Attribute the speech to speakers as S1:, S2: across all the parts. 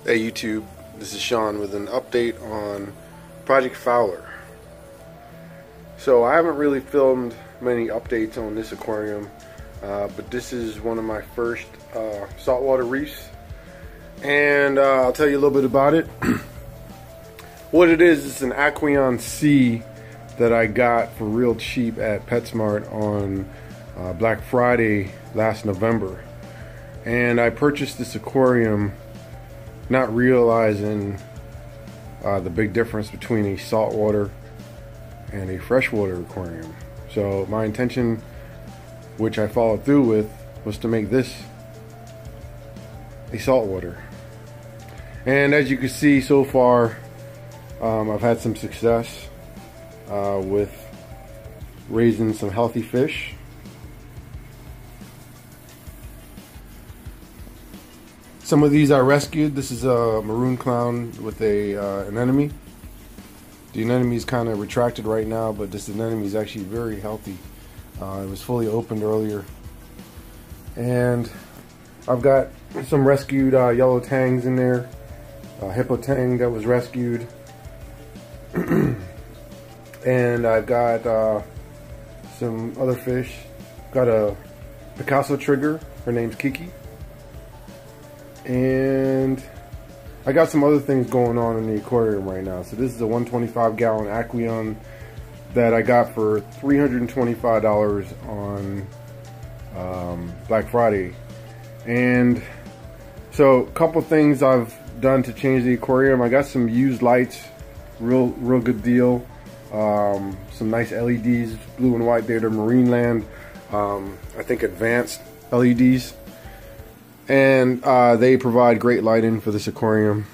S1: Hey YouTube, this is Sean with an update on Project FOWLR. So I haven't really filmed many updates on this aquarium, but this is one of my first saltwater reefs, and I'll tell you a little bit about it. What it is, it's an Aqueon C that I got for real cheap at PetSmart on Black Friday last November. And I purchased this aquarium not realizing the big difference between a saltwater and a freshwater aquarium. So my intention, which I followed through with, was to make this a saltwater. And as you can see so far, I've had some success with raising some healthy fish. Some of these I rescued. This is a maroon clown with a anemone. The anemone is kind of retracted right now, but this anemone is actually very healthy. It was fully opened earlier. And I've got some rescued yellow tangs in there. A hippo tang that was rescued. And I've got some other fish. Got a Picasso trigger. Her name's Kiki. And I got some other things going on in the aquarium right now. So this is a 125 gallon Aqueon that I got for $325 on Black Friday. And so a couple things I've done to change the aquarium. I got some used lights, real good deal. Some nice LEDs, blue and white. They're the Marineland, I think advanced LEDs. And they provide great lighting for this aquarium.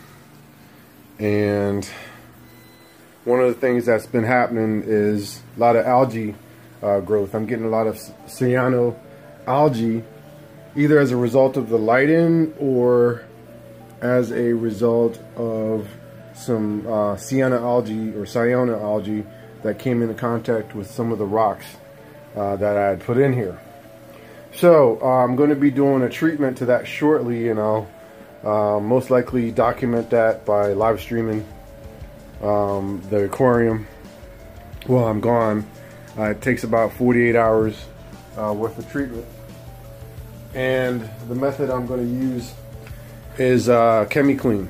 S1: And one of the things that's been happening is a lot of algae growth. I'm getting a lot of Cyano Algae, either as a result of the lighting or as a result of some Cyanoalgae or Cyanoalgae that came into contact with some of the rocks that I had put in here. So I'm going to be doing a treatment to that shortly, and I'll most likely document that by live streaming the aquarium while I'm gone. It takes about 48 hours worth of treatment, and the method I'm going to use is ChemiClean.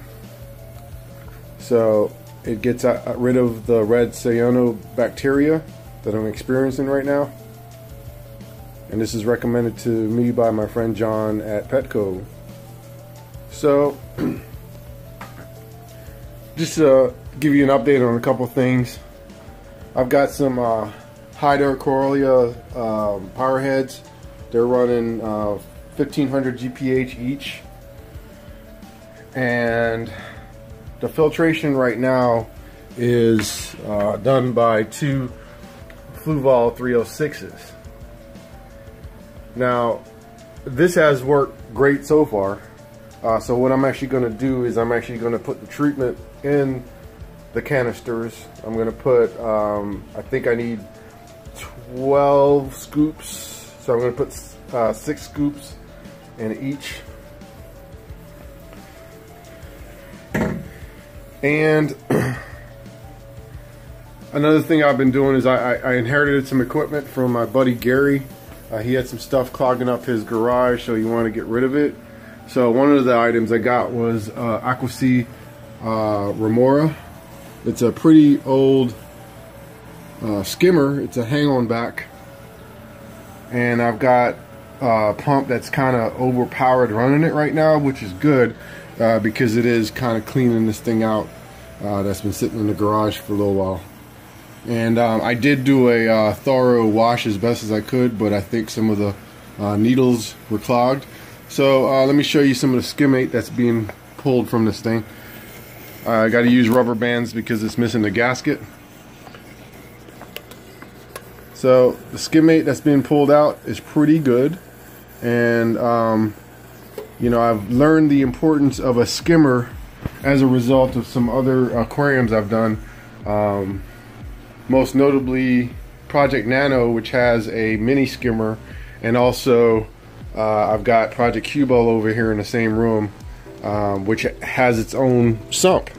S1: So it gets rid of the red cyanobacteria that I'm experiencing right now. And this is recommended to me by my friend John at Petco. So, just to give you an update on a couple things. I've got some Hydrocoralia power heads. They're running 1500 GPH each. And the filtration right now is done by two FOWLR 306s. Now, this has worked great so far. So what I'm actually going to do is I'm actually going to put the treatment in the canisters. I'm going to put, I think I need 12 scoops. So I'm going to put 6 scoops in each. And another thing I've been doing is I inherited some equipment from my buddy Gary. He had some stuff clogging up his garage, so he wanted to get rid of it. So one of the items I got was Aquasea Remora. It's a pretty old skimmer. It's a hang-on back. And I've got a pump that's kind of overpowered running it right now, which is good because it is kind of cleaning this thing out that's been sitting in the garage for a little while. And I did do a thorough wash as best as I could, but I think some of the needles were clogged. So let me show you some of the skimmate that's being pulled from this thing. I got to use rubber bands because it's missing the gasket. So the skimmate that's being pulled out is pretty good. And you know, I've learned the importance of a skimmer as a result of some other aquariums I've done. Most notably Project Nano, which has a mini skimmer, and also I've got Project Cubel over here in the same room which has its own sump.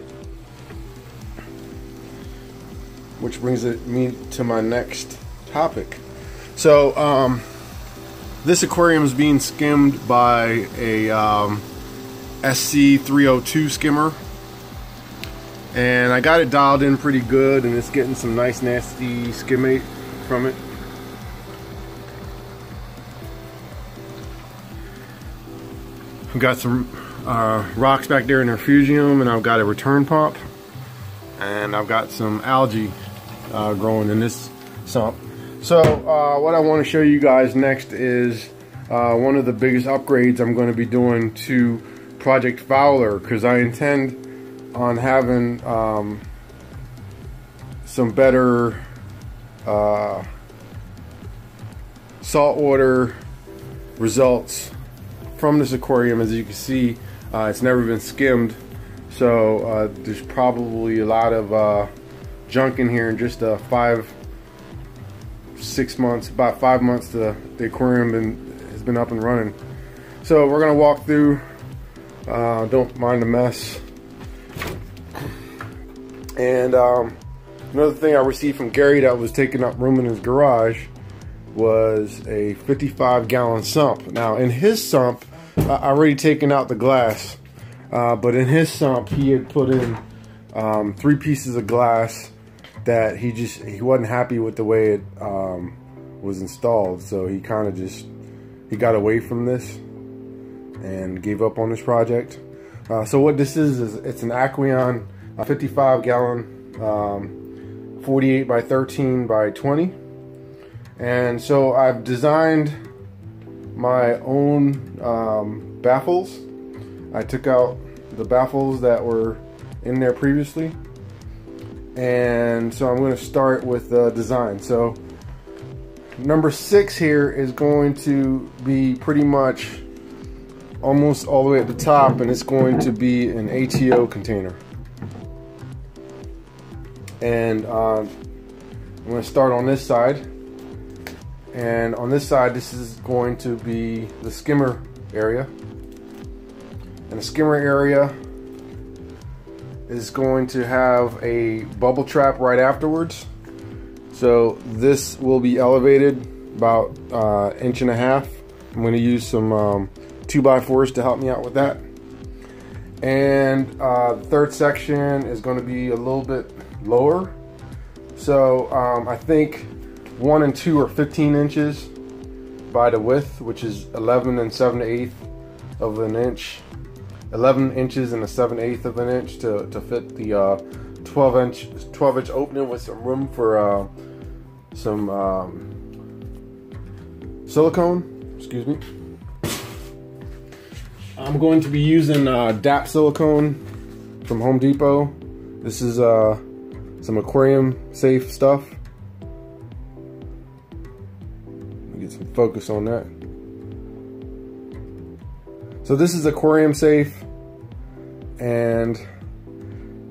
S1: Which brings me to my next topic. So this aquarium is being skimmed by a SC302 skimmer, and I got it dialed in pretty good, and it's getting some nice nasty skimmate from it. I've got some rocks back there in the refugium, and I've got a return pump, and I've got some algae growing in this sump. So what I want to show you guys next is one of the biggest upgrades I'm going to be doing to Project FOWLR, because I intend on having some better saltwater results from this aquarium. As you can see, it's never been skimmed, so there's probably a lot of junk in here in just 5-6 months. About 5 months the aquarium has been up and running. So we're gonna walk through. Don't mind the mess. And another thing I received from Gary that was taking up room in his garage was a 55-gallon sump. Now in his sump, I already taken out the glass, but in his sump he had put in 3 pieces of glass that he wasn't happy with the way it was installed, so he kind of he got away from this and gave up on this project. So what this is it's an Aqueon 55-gallon 48 by 13 by 20, and so I've designed my own baffles. I took out the baffles that were in there previously, and so I'm going to start with the design. So number 6 here is going to be pretty much almost all the way at the top, and it's going to be an ATO container. And I'm going to start on this side, and on this side this is going to be the skimmer area, and the skimmer area is going to have a bubble trap right afterwards. So this will be elevated about 1.5 inches. I'm going to use some 2x4s to help me out with that. And the third section is going to be a little bit lower. So I think 1 and 2 are 15 inches by the width, which is 11 and 7/8 of an inch. 11 inches and 7/8 of an inch to fit the 12-inch opening with some room for some silicone. Excuse me. I'm going to be using DAP silicone from Home Depot. This is some aquarium safe stuff. Let me get some focus on that. So this is aquarium safe, and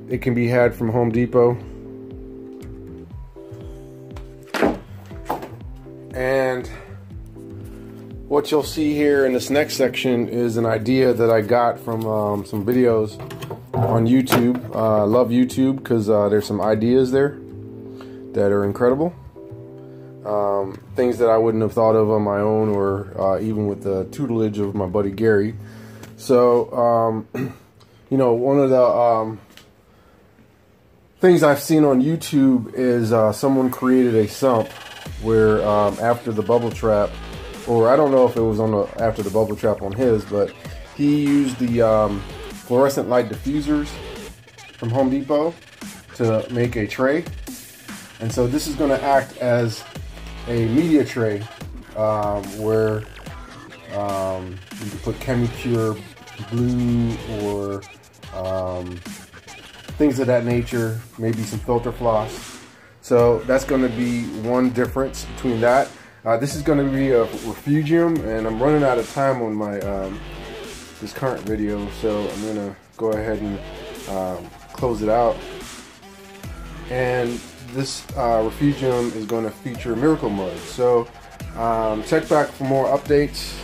S1: it can be had from Home Depot. And what you'll see here in this next section is an idea that I got from some videos on YouTube. I love YouTube because there's some ideas there that are incredible. Things that I wouldn't have thought of on my own, or even with the tutelage of my buddy Gary. So, you know, one of the things I've seen on YouTube is someone created a sump where after the bubble trap, or I don't know if it was on after the bubble trap on his, but he used the fluorescent light diffusers from Home Depot to make a tray. And so this is going to act as a media tray where you can put ChemiPure blue or things of that nature, maybe some filter floss. So that's going to be one difference between that. This is going to be a refugium, and I'm running out of time on my this current video, so I'm going to go ahead and close it out. And this refugium is going to feature miracle mud. So check back for more updates.